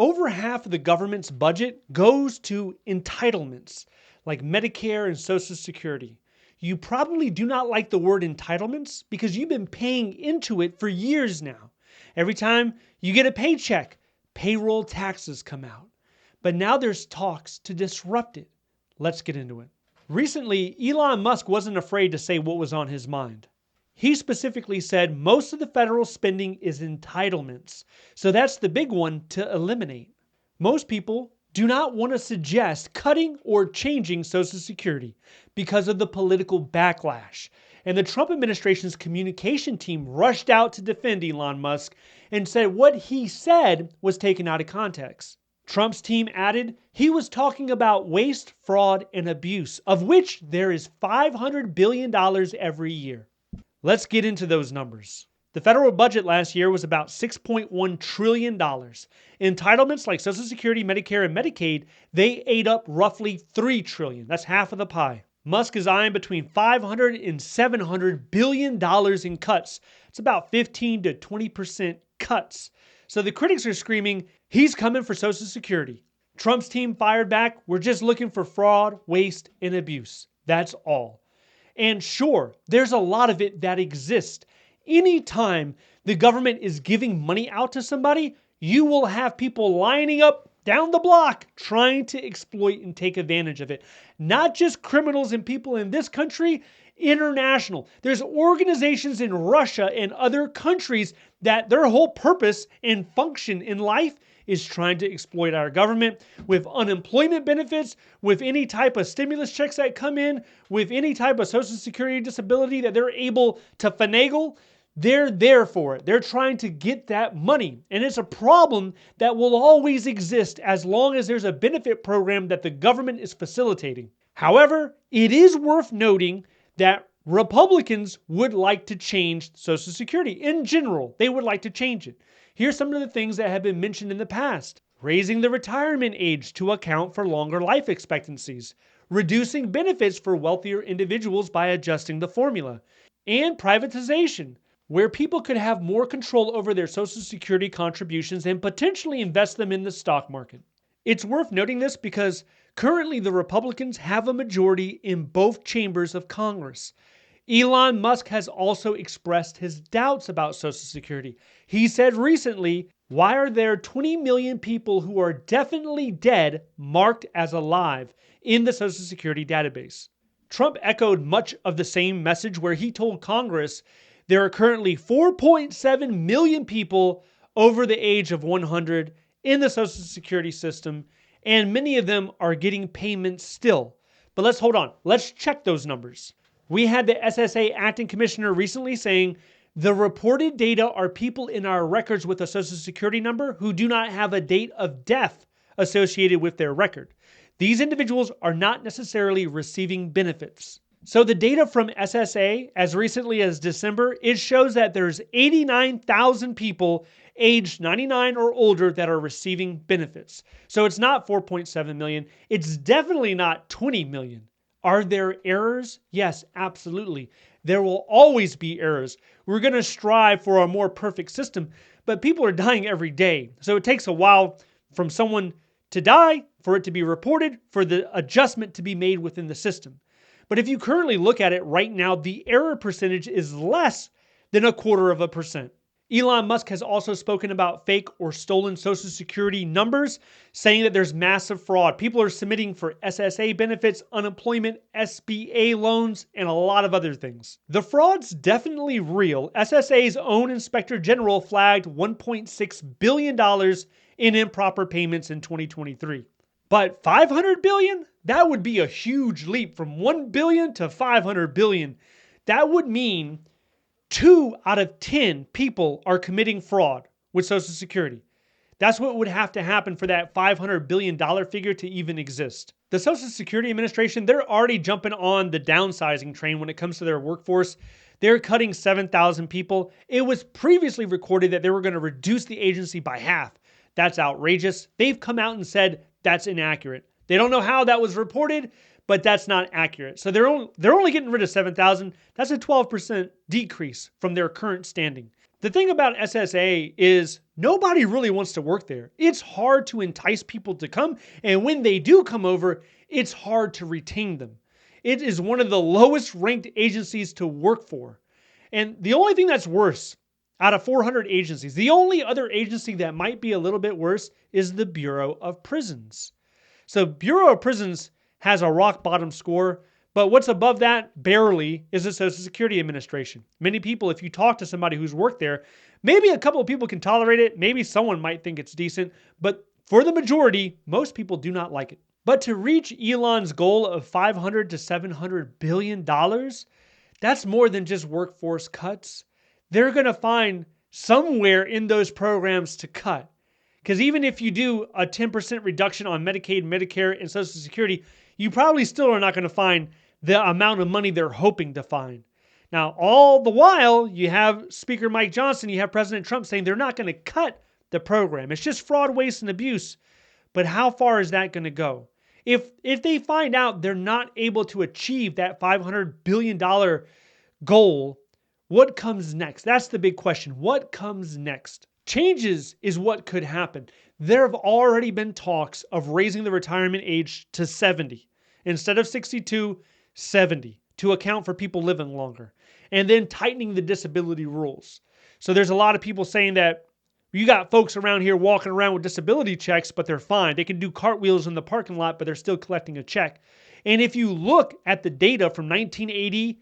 Over half of the government's budget goes to entitlements like Medicare and Social Security. You probably do not like the word entitlements because you've been paying into it for years now. Every time you get a paycheck, payroll taxes come out. But now there's talks to disrupt it. Let's get into it. Recently, Elon Musk wasn't afraid to say what was on his mind. He specifically said most of the federal spending is entitlements. So that's the big one to eliminate. Most people do not want to suggest cutting or changing Social Security because of the political backlash. And the Trump administration's communication team rushed out to defend Elon Musk and said what he said was taken out of context. Trump's team added he was talking about waste, fraud, and abuse, of which there is $500 billion every year. Let's get into those numbers. The federal budget last year was about $6.1 trillion. Entitlements like Social Security, Medicare, and Medicaid, they ate up roughly $3 trillion. That's half of the pie. Musk is eyeing between $500 and $700 billion in cuts. It's about 15 to 20% cuts. So the critics are screaming, he's coming for Social Security. Trump's team fired back, we're just looking for fraud, waste, and abuse. That's all. And sure, there's a lot of it that exists. Anytime the government is giving money out to somebody, you will have people lining up down the block trying to exploit and take advantage of it. Not just criminals and people in this country, international. There's organizations in Russia and other countries that their whole purpose and function in life is trying to exploit our government with unemployment benefits, with any type of stimulus checks that come in, with any type of Social Security disability that they're able to finagle. They're there for it. They're trying to get that money. And it's a problem that will always exist as long as there's a benefit program that the government is facilitating. However, it is worth noting that Republicans would like to change Social Security. In general, they would like to change it. Here's some of the things that have been mentioned in the past. Raising the retirement age to account for longer life expectancies. Reducing benefits for wealthier individuals by adjusting the formula. And privatization, where people could have more control over their Social Security contributions and potentially invest them in the stock market. It's worth noting this because currently the Republicans have a majority in both chambers of Congress. Elon Musk has also expressed his doubts about Social Security. He said recently, why are there 20 million people who are definitely dead marked as alive in the Social Security database? Trump echoed much of the same message where he told Congress there are currently 4.7 million people over the age of 100 in the Social Security system, and many of them are getting payments still. But let's hold on. Let's check those numbers. We had the SSA acting commissioner recently saying the reported data are people in our records with a Social Security number who do not have a date of death associated with their record. These individuals are not necessarily receiving benefits. So the data from SSA, as recently as December, it shows that there's 89,000 people aged 99 or older that are receiving benefits. So it's not 4.7 million. It's definitely not 20 million. Are there errors? Yes, absolutely. There will always be errors. We're going to strive for a more perfect system, but people are dying every day. So it takes a while from someone to die, for it to be reported, for the adjustment to be made within the system. But if you currently look at it right now, the error percentage is less than 0.25%. Elon Musk has also spoken about fake or stolen Social Security numbers, saying that there's massive fraud. People are submitting for SSA benefits, unemployment, SBA loans, and a lot of other things. The fraud's definitely real. SSA's own Inspector General flagged $1.6 billion in improper payments in 2023. But $500 billion? That would be a huge leap from $1 billion to $500 billion. That would mean 2 out of 10 people are committing fraud with Social Security. That's what would have to happen for that $500 billion figure to even exist. The Social Security Administration, they're already jumping on the downsizing train when it comes to their workforce. They're cutting 7,000 people. It was previously recorded that they were going to reduce the agency by half. That's outrageous. They've come out and said that's inaccurate. They don't know how that was reported, but that's not accurate. So they're only getting rid of 7,000. That's a 12% decrease from their current standing. The thing about SSA is nobody really wants to work there. It's hard to entice people to come, and when they do come over, it's hard to retain them. It is one of the lowest ranked agencies to work for. And the only thing that's worse out of 400 agencies, the only other agency that might be a little bit worse is the Bureau of Prisons. So Bureau of Prisons has a rock bottom score, but what's above that barely is the Social Security Administration. Many people, if you talk to somebody who's worked there, maybe a couple of people can tolerate it, maybe someone might think it's decent, but for the majority, most people do not like it. But to reach Elon's goal of $500 to $700 billion, that's more than just workforce cuts. They're going to find somewhere in those programs to cut. Because even if you do a 10% reduction on Medicaid, Medicare, and Social Security, you probably still are not going to find the amount of money they're hoping to find. Now, all the while, you have Speaker Mike Johnson, you have President Trump saying they're not going to cut the program. It's just fraud, waste, and abuse. But how far is that going to go? If they find out they're not able to achieve that $500 billion goal, what comes next? That's the big question. What comes next? Changes is what could happen. There have already been talks of raising the retirement age to 70. Instead of 62, 70 to account for people living longer. And then tightening the disability rules. So there's a lot of people saying that you got folks around here walking around with disability checks, but they're fine. They can do cartwheels in the parking lot, but they're still collecting a check. And if you look at the data from 1980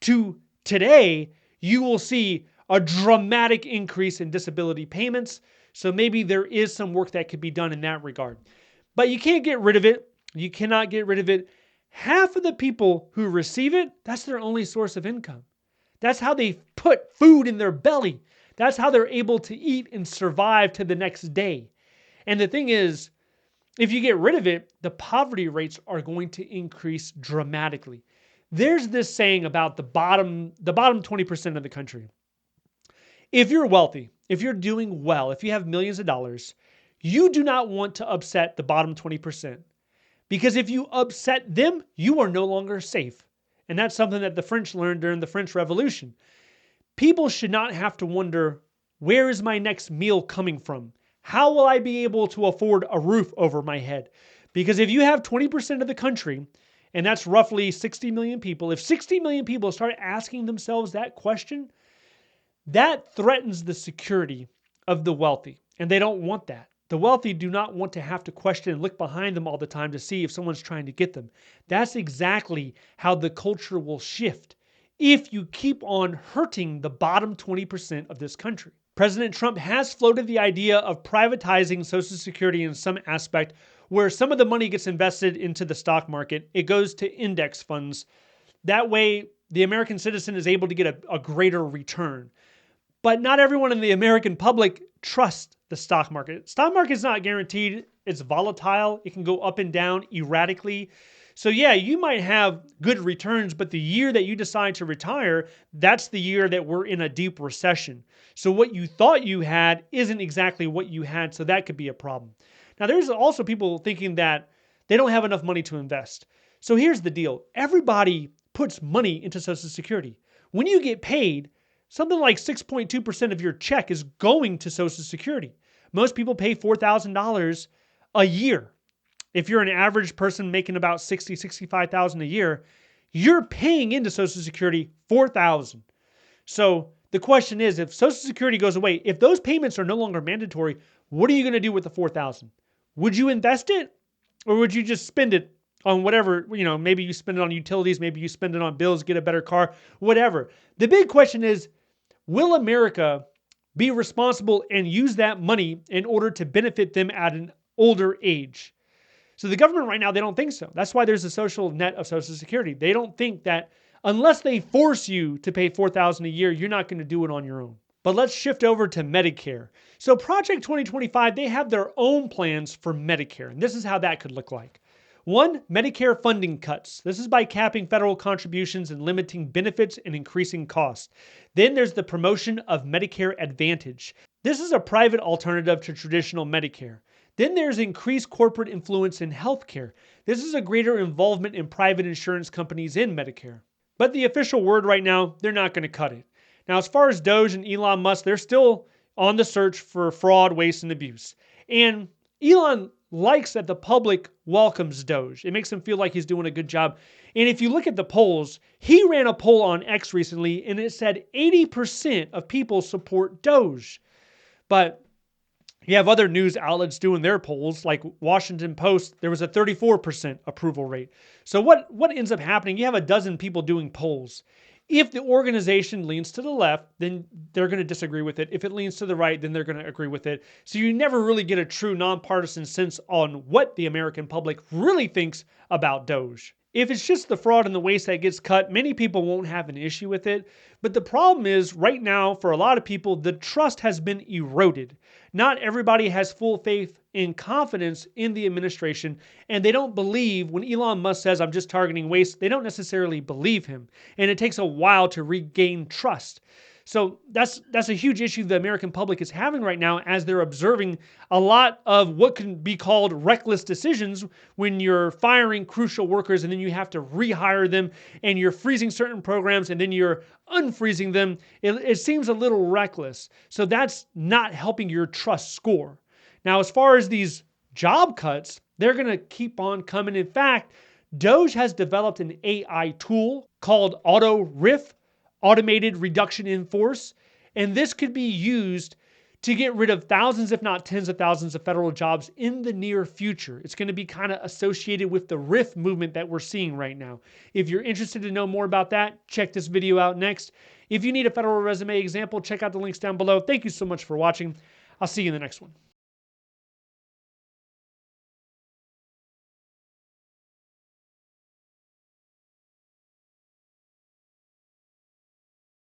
to today, you will see a dramatic increase in disability payments. So maybe there is some work that could be done in that regard. But you can't get rid of it. You cannot get rid of it. Half of the people who receive it, that's their only source of income. That's how they put food in their belly. That's how they're able to eat and survive to the next day. And the thing is, if you get rid of it, the poverty rates are going to increase dramatically. There's this saying about the bottom 20% of the country. If you're wealthy, if you're doing well, if you have millions of dollars, you do not want to upset the bottom 20%. Because if you upset them, you are no longer safe. And that's something that the French learned during the French Revolution. People should not have to wonder, where is my next meal coming from? How will I be able to afford a roof over my head? Because if you have 20% of the country, and that's roughly 60 million people, if 60 million people start asking themselves that question, that threatens the security of the wealthy. And they don't want that. The wealthy do not want to have to question and look behind them all the time to see if someone's trying to get them. That's exactly how the culture will shift if you keep on hurting the bottom 20% of this country. President Trump has floated the idea of privatizing Social Security in some aspect where some of the money gets invested into the stock market. It goes to index funds. That way, the American citizen is able to get a greater return. But not everyone in the American public trusts the stock market. Stock market is not guaranteed. It's volatile. It can go up and down erratically. So yeah, you might have good returns, but the year that you decide to retire, that's the year that we're in a deep recession. So what you thought you had isn't exactly what you had, so that could be a problem. Now there's also people thinking that they don't have enough money to invest. So here's the deal. Everybody puts money into Social Security. When you get paid, something like 6.2% of your check is going to Social Security. Most people pay $4,000 a year. If you're an average person making about $65,000 a year, you're paying into Social Security $4,000. So the question is, if Social Security goes away, if those payments are no longer mandatory, what are you going to do with the $4,000? Would you invest it, or would you just spend it on whatever, maybe you spend it on utilities, maybe you spend it on bills, get a better car, whatever. The big question is, will America be responsible and use that money in order to benefit them at an older age? So the government right now, they don't think so. That's why there's a social net of Social Security. They don't think that unless they force you to pay $4,000 a year, you're not going to do it on your own. But let's shift over to Medicare. So Project 2025, they have their own plans for Medicare. And this is how that could look like. 1, Medicare funding cuts. This is by capping federal contributions and limiting benefits and increasing costs. Then there's the promotion of Medicare Advantage. This is a private alternative to traditional Medicare. Then there's increased corporate influence in healthcare. This is a greater involvement in private insurance companies in Medicare. But the official word right now, they're not going to cut it. Now, as far as Doge and Elon Musk, they're still on the search for fraud, waste, and abuse. And Elon likes that the public welcomes Doge. It makes him feel like he's doing a good job. And if you look at the polls, he ran a poll on X recently and it said 80% of people support Doge. But you have other news outlets doing their polls, like Washington Post. There was a 34% approval rate. So what ends up happening? You have a dozen people doing polls. If the organization leans to the left, then they're going to disagree with it. If it leans to the right, then they're going to agree with it. So you never really get a true nonpartisan sense on what the American public really thinks about Doge. If it's just the fraud and the waste that gets cut, many people won't have an issue with it. But the problem is, right now, for a lot of people, the trust has been eroded. Not everybody has full faith and confidence in the administration, and they don't believe when Elon Musk says, I'm just targeting waste, they don't necessarily believe him. And it takes a while to regain trust. So that's a huge issue the American public is having right now as they're observing a lot of what can be called reckless decisions when you're firing crucial workers and then you have to rehire them and you're freezing certain programs and then you're unfreezing them. It seems a little reckless. So that's not helping your trust score. Now, as far as these job cuts, they're going to keep on coming. In fact, Doge has developed an AI tool called Auto Riff, automated reduction in force. And this could be used to get rid of thousands, if not tens of thousands of federal jobs in the near future. It's going to be kind of associated with the RIF movement that we're seeing right now. If you're interested to know more about that, check this video out next. If you need a federal resume example, check out the links down below. Thank you so much for watching. I'll see you in the next one.